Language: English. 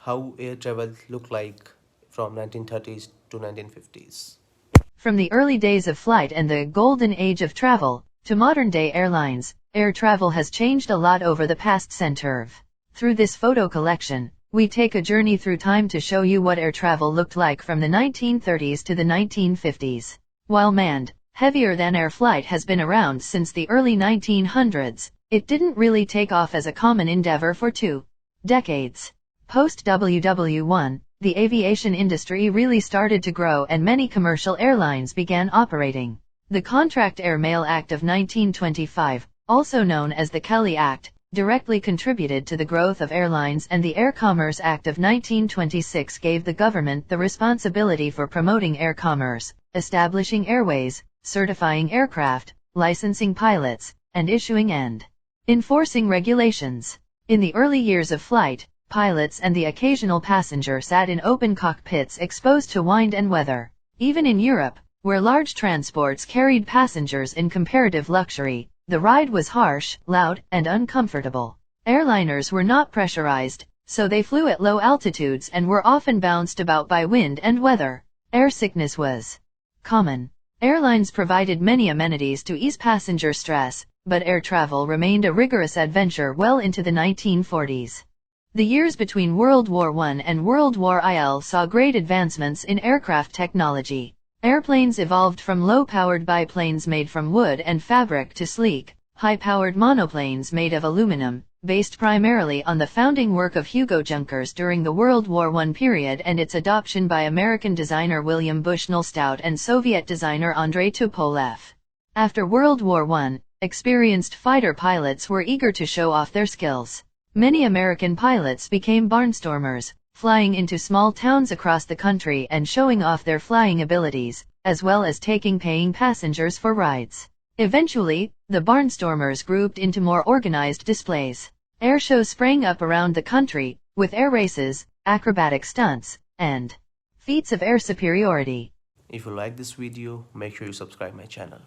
how air travel looked like from 1930s to 1950s. From the early days of flight and the golden age of travel, to modern-day airlines, air travel has changed a lot over the past century. Through this photo collection, we take a journey through time to show you what air travel looked like from the 1930s to the 1950s. While manned, heavier-than-air flight has been around since the early 1900s, it didn't really take off as a common endeavor for 2 decades. Post-WW1, the aviation industry really started to grow and many commercial airlines began operating. The Contract Air Mail Act of 1925, also known as the Kelly Act, directly contributed to the growth of airlines, and the Air Commerce Act of 1926 gave the government the responsibility for promoting air commerce, establishing airways, certifying aircraft, licensing pilots, and issuing and enforcing regulations. In the early years of flight, pilots and the occasional passenger sat in open cockpits exposed to wind and weather. Even in Europe, where large transports carried passengers in comparative luxury, the ride was harsh, loud, and uncomfortable. Airliners were not pressurized, so they flew at low altitudes and were often bounced about by wind and weather. Air sickness was common. Airlines provided many amenities to ease passenger stress, but air travel remained a rigorous adventure well into the 1940s. The years between World War I and World War II saw great advancements in aircraft technology. Airplanes evolved from low-powered biplanes made from wood and fabric to sleek, high-powered monoplanes made of aluminum, based primarily on the founding work of Hugo Junkers during the World War I period and its adoption by American designer William Bushnell Stout and Soviet designer Andrei Tupolev. After World War I, experienced fighter pilots were eager to show off their skills. Many American pilots became barnstormers, flying into small towns across the country and showing off their flying abilities, as well as taking paying passengers for rides. Eventually, the barnstormers grouped into more organized displays. Air shows sprang up around the country, with air races, acrobatic stunts, and feats of air superiority. If you like this video, make sure you subscribe my channel.